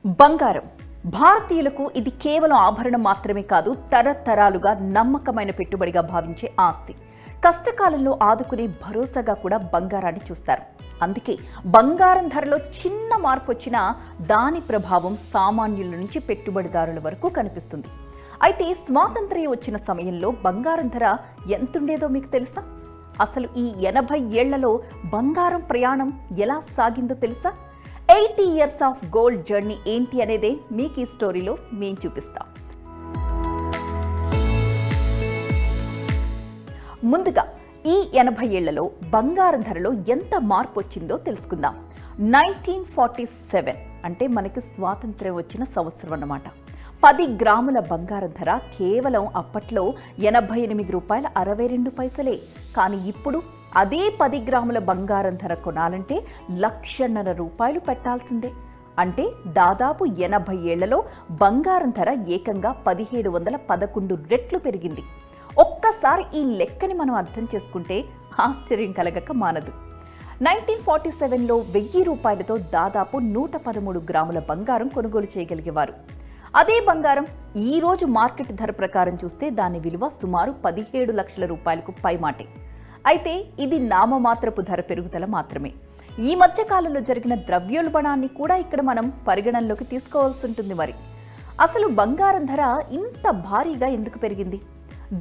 బంగారం భారతీయులకు ఇది కేవలం ఆభరణం మాత్రమే కాదు, తరతరాలుగా నమ్మకమైన పెట్టుబడిగా భావించే ఆస్తి. కష్టకాలంలో ఆదుకునే భరోసాగా కూడా బంగారాన్ని చూస్తారు. అందుకే బంగారం ధరలో చిన్న మార్పు వచ్చినా దాని ప్రభావం సామాన్యుల నుంచి పెట్టుబడిదారుల వరకు కనిపిస్తుంది. అయితే స్వాతంత్ర్యం వచ్చిన సమయంలో బంగారం ధర ఎంతుండేదో మీకు తెలుసా? అసలు ఈ 80 ఏళ్లలో బంగారం ప్రయాణం ఎలా సాగిందో తెలుసా? 80 ఇయర్స్ ఆఫ్ గోల్డ్ జర్నీ ఏంటి అనేదే మీకు ఈ స్టోరీలో మేము చూపిస్తాం. ముందుగా ఈ 80 ఏళ్లలో బంగారం ధరలో ఎంత మార్పు వచ్చిందో తెలుసుకుందాం. 1947 అంటే మనకి స్వాతంత్ర్యం వచ్చిన సంవత్సరం అన్నమాట. 10 గ్రాముల బంగారం ధర కేవలం అప్పట్లో ₹88.62. కానీ ఇప్పుడు అదే 10 గ్రాముల బంగారం ధర కొనాలంటే ₹1,50,000 పెట్టాల్సిందే. అంటే దాదాపు 80 ఏళ్లలో బంగారం ధర ఏకంగా 1711 రెట్లు పెరిగింది. ఒక్కసారి ఈ లెక్కని మనం అర్థం చేసుకుంటే ఆశ్చర్యం కలగక మానదు. 1947లో ₹1,000తో దాదాపు 113 గ్రాముల బంగారం కొనుగోలు చేయగలిగేవారు. అదే బంగారం ఈ రోజు మార్కెట్ ధర ప్రకారం చూస్తే దాని విలువ సుమారు ₹17 లక్షలకు పైమాటే. అయితే ఇది నామమాత్రపు ధర పెరుగుదల మాత్రమే. ఈ మధ్య కాలంలో జరిగిన ద్రవ్యోల్బణాన్ని కూడా ఇక్కడ మనం పరిగణనలోకి తీసుకోవాల్సి ఉంటుంది. మరి అసలు బంగారం ధర ఇంత భారీగా ఎందుకు పెరిగింది?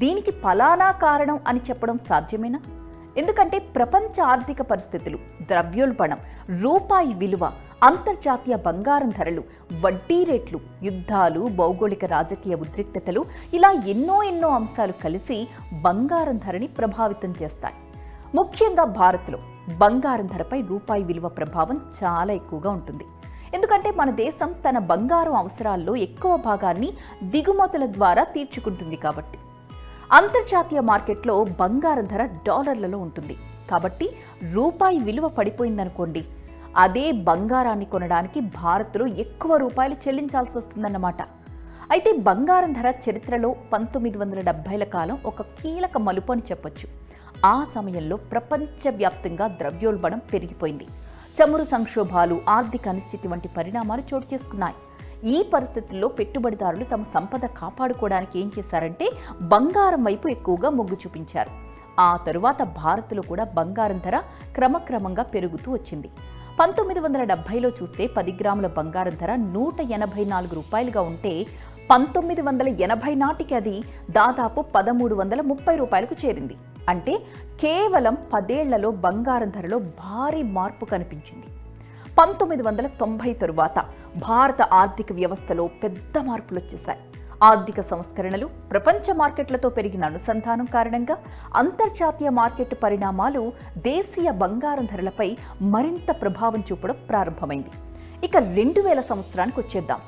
దీనికి ఫలానా కారణం అని చెప్పడం సాధ్యమేనా? ఎందుకంటే ప్రపంచ ఆర్థిక పరిస్థితులు, ద్రవ్యోల్బణం, రూపాయి విలువ, అంతర్జాతీయ బంగారం ధరలు, వడ్డీ రేట్లు, యుద్ధాలు, భౌగోళిక రాజకీయ ఉద్రిక్తతలు ఇలా ఎన్నో అంశాలు కలిసి బంగారం ధరని ప్రభావితం చేస్తాయి. ముఖ్యంగా భారత్లో బంగారం ధరపై రూపాయి విలువ ప్రభావం చాలా ఎక్కువగా ఉంటుంది. ఎందుకంటే మన దేశం తన బంగారం అవసరాల్లో ఎక్కువ భాగాన్ని దిగుమతుల ద్వారా తీర్చుకుంటుంది కాబట్టి. అంతర్జాతీయ మార్కెట్లో బంగారం ధర డాలర్లలో ఉంటుంది కాబట్టి రూపాయి విలువ పడిపోయిందనుకోండి, అదే బంగారాన్ని కొనడానికి భారత్లో ఎక్కువ రూపాయలు చెల్లించాల్సి వస్తుందన్నమాట. అయితే బంగారం ధర చరిత్రలో 1970ల కాలం ఒక కీలక మలుపు అని చెప్పొచ్చు. ఆ సమయంలో ప్రపంచవ్యాప్తంగా ద్రవ్యోల్బణం పెరిగిపోయింది. చమురు సంక్షోభాలు, ఆర్థిక అనిశ్చితి వంటి పరిణామాలు చోటు చేసుకున్నాయి. ఈ పరిస్థితుల్లో పెట్టుబడిదారులు తమ సంపద కాపాడుకోవడానికి ఏం చేశారంటే బంగారం వైపు ఎక్కువగా మొగ్గు చూపించారు. ఆ తరువాత భారత్లో కూడా బంగారం ధర క్రమక్రమంగా పెరుగుతూ వచ్చింది. 1970లో చూస్తే 10 గ్రాముల బంగారం ధర ₹184గా ఉంటే 1980 నాటికి అది దాదాపు ₹1,330కు చేరింది. అంటే కేవలం 10 ఏళ్లలో బంగారం ధరలో భారీ మార్పు కనిపించింది. 1990 తరువాత భారత ఆర్థిక వ్యవస్థలో పెద్ద మార్పులు వచ్చేశాయి. ఆర్థిక సంస్కరణలు, ప్రపంచ మార్కెట్లతో పెరిగిన అనుసంధానం కారణంగా అంతర్జాతీయ మార్కెట్ పరిణామాలు దేశీయ బంగారం ధరలపై మరింత ప్రభావం చూపడం ప్రారంభమైంది. ఇక 2000 సంవత్సరానికి వచ్చేద్దాం.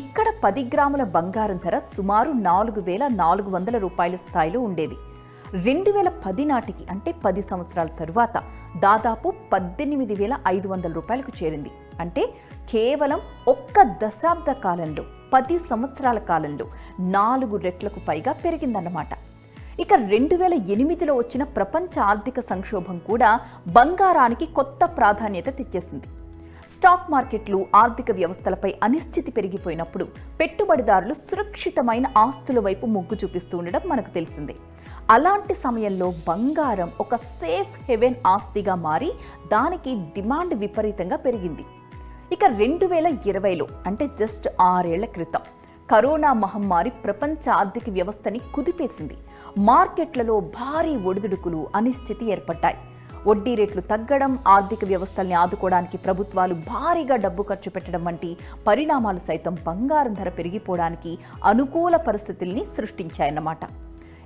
ఇక్కడ 10 గ్రాముల బంగారం ధర సుమారు ₹4,400 స్థాయిలో ఉండేది. 2010 నాటికి అంటే 10 సంవత్సరాల తరువాత దాదాపు ₹18,500కు చేరింది. అంటే కేవలం ఒక్క దశాబ్ద కాలంలో, 10 సంవత్సరాల కాలంలో 4 రెట్లకు పైగా పెరిగిందన్నమాట. ఇక 2008లో వచ్చిన ప్రపంచ ఆర్థిక సంక్షోభం కూడా బంగారానికి కొత్త ప్రాధాన్యత తెచ్చేసింది. స్టాక్ మార్కెట్లు, ఆర్థిక వ్యవస్థలపై అనిశ్చితి పెరిగిపోయినప్పుడు పెట్టుబడిదారులు సురక్షితమైన ఆస్తుల వైపు మొగ్గు చూపిస్తూ ఉండడం మనకు తెలిసిందే. అలాంటి సమయంలో బంగారం ఒక సేఫ్ హెవెన్ ఆస్తిగా మారి దానికి డిమాండ్ విపరీతంగా పెరిగింది. ఇక 2020లో అంటే జస్ట్ 6 ఏళ్ల క్రితం కరోనా మహమ్మారి ప్రపంచ ఆర్థిక వ్యవస్థని కుదిపేసింది. మార్కెట్లలో భారీ ఒడిదుడుకులు, అనిశ్చితి ఏర్పడ్డాయి. వడ్డీ రేట్లు తగ్గడం, ఆర్థిక వ్యవస్థల్ని ఆదుకోవడానికి ప్రభుత్వాలు భారీగా డబ్బు ఖర్చు పెట్టడం వంటి పరిణామాలు సైతం బంగారం ధర పెరిగిపోవడానికి అనుకూల పరిస్థితుల్ని సృష్టించాయన్నమాట.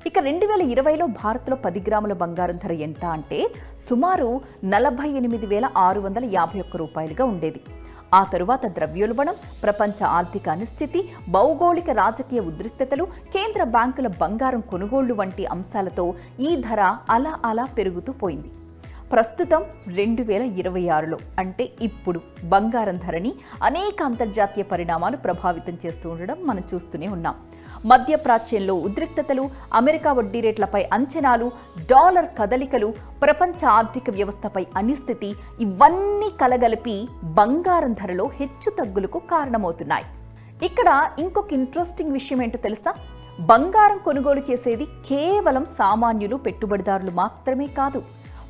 ఇక 2020లో భారత్లో 10 గ్రాముల బంగారం ధర ఎంత అంటే సుమారు ₹48,651గా ఉండేది. ఆ తరువాత ద్రవ్యోల్బణం, ప్రపంచ ఆర్థిక అనిశ్చితి, భౌగోళిక రాజకీయ ఉద్రిక్తతలు, కేంద్ర బ్యాంకుల బంగారం కొనుగోళ్లు వంటి అంశాలతో ఈ ధర అలా పెరుగుతూ పోయింది. ప్రస్తుతం 2026లో అంటే ఇప్పుడు బంగారం ధరని అనేక అంతర్జాతీయ పరిణామాలు ప్రభావితం చేస్తూ ఉండడం మనం చూస్తూనే ఉన్నాం. మధ్యప్రాచ్యంలో ఉద్రిక్తతలు, అమెరికా వడ్డీ రేట్లపై అంచనాలు, డాలర్ కదలికలు, ప్రపంచ ఆర్థిక వ్యవస్థపై అనిశ్చితి ఇవన్నీ కలగలిపి బంగారం ధరలో హెచ్చుతగ్గులకు కారణమవుతున్నాయి. ఇక్కడ ఇంకొక ఇంట్రెస్టింగ్ విషయం ఏంటో తెలుసా? బంగారం కొనుగోలు చేసేది కేవలం సామాన్యులు, పెట్టుబడిదారులు మాత్రమే కాదు.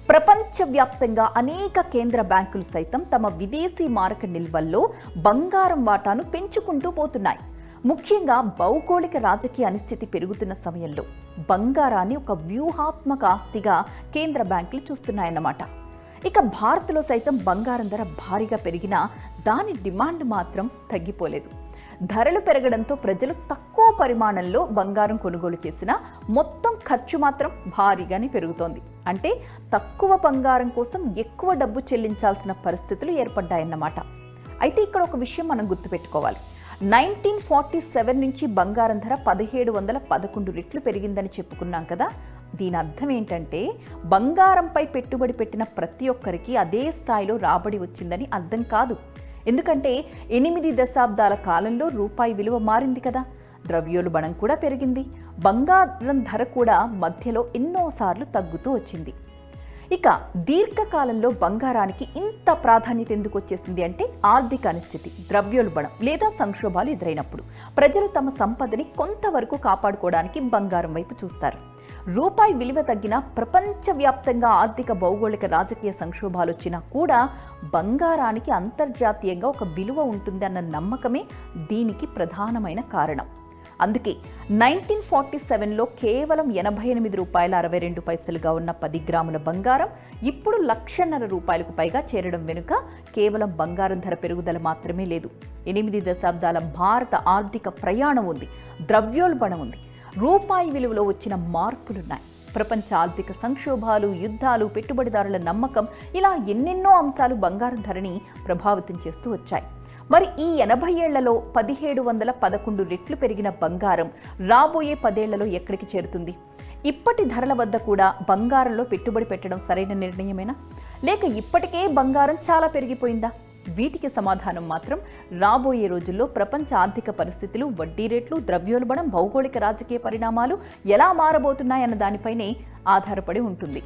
ప్రపంచవ్యాప్తంగా అనేక కేంద్ర బ్యాంకులు సైతం తమ విదేశీ మారక నిల్వల్లో బంగారం వాటాను పెంచుకుంటూ పోతున్నాయి. ముఖ్యంగా భౌగోళిక రాజకీయ అనిశ్చితి పెరుగుతున్న సమయంలో బంగారాన్ని ఒక వ్యూహాత్మక ఆస్తిగా కేంద్ర బ్యాంకులు చూస్తున్నాయన్నమాట. ఇక భారత్లో సైతం బంగారం ధర భారీగా పెరిగినా దాని డిమాండ్ మాత్రం తగ్గిపోలేదు. ధరలు పెరగడంతో ప్రజలు తక్కువ పరిమాణంలో బంగారం కొనుగోలు చేసినా మొత్తం ఖర్చు మాత్రం భారీగానే పెరుగుతోంది. అంటే తక్కువ బంగారం కోసం ఎక్కువ డబ్బు చెల్లించాల్సిన పరిస్థితులు ఏర్పడ్డాయన్నమాట. అయితే ఇక్కడ ఒక విషయం మనం గుర్తుపెట్టుకోవాలి. 1947 నుంచి బంగారం ధర 1711 రెట్లు పెరిగిందని చెప్పుకున్నాం కదా. దీని అర్థం ఏంటంటే బంగారంపై పెట్టుబడి పెట్టిన ప్రతి ఒక్కరికి అదే స్థాయిలో రాబడి వచ్చిందని అర్థం కాదు. ఎందుకంటే 8 దశాబ్దాల కాలంలో రూపాయి విలువ మారింది కదా. ద్రవ్యోల్బణం కూడా పెరిగింది. బంగారం ధర కూడా మధ్యలో ఎన్నోసార్లు తగ్గుతూ వచ్చింది. ఇక దీర్ఘకాలంలో బంగారానికి ఇంత ప్రాధాన్యత ఎందుకు వచ్చేసింది అంటే ఆర్థిక అనిశ్చితి, ద్రవ్యోల్బణం లేదా సంక్షోభాలు ఎదురైనప్పుడు ప్రజలు తమ సంపదని కొంతవరకు కాపాడుకోవడానికి బంగారం వైపు చూస్తారు. రూపాయి విలువ తగ్గినా, ప్రపంచవ్యాప్తంగా ఆర్థిక, భౌగోళిక, రాజకీయ సంక్షోభాలు వచ్చినా కూడా బంగారానికి అంతర్జాతీయంగా ఒక విలువ ఉంటుంది అన్న నమ్మకమే దీనికి ప్రధానమైన కారణం. అందుకే 1947లో కేవలం ₹88.62 ఉన్న 10 గ్రాముల బంగారం ఇప్పుడు ₹1,50,000 పైగా చేరడం వెనుక కేవలం బంగారం ధర పెరుగుదల మాత్రమే లేదు. 8 దశాబ్దాల భారత ఆర్థిక ప్రయాణం ఉంది, ద్రవ్యోల్బణం ఉంది, రూపాయి విలువలో వచ్చిన మార్పులున్నాయి, ప్రపంచ ఆర్థిక సంక్షోభాలు, యుద్ధాలు, పెట్టుబడిదారుల నమ్మకం, ఇలా ఎన్నెన్నో అంశాలు బంగారం ధరని ప్రభావితం చేస్తూ వచ్చాయి. మరి ఈ 80 ఏళ్లలో 1711 రెట్లు పెరిగిన బంగారం రాబోయే 10 ఏళ్లలో ఎక్కడికి చేరుతుంది? ఇప్పటి ధరల వద్ద కూడా బంగారంలో పెట్టుబడి పెట్టడం సరైన నిర్ణయమేనా? లేక ఇప్పటికే బంగారం చాలా పెరిగిపోయిందా? వీటికి సమాధానం మాత్రం రాబోయే రోజుల్లో ప్రపంచ ఆర్థిక పరిస్థితులు, వడ్డీ రేట్లు, ద్రవ్యోల్బణం, భౌగోళిక రాజకీయ పరిణామాలు ఎలా మారబోతున్నాయన్న దానిపైనే ఆధారపడి ఉంటుంది.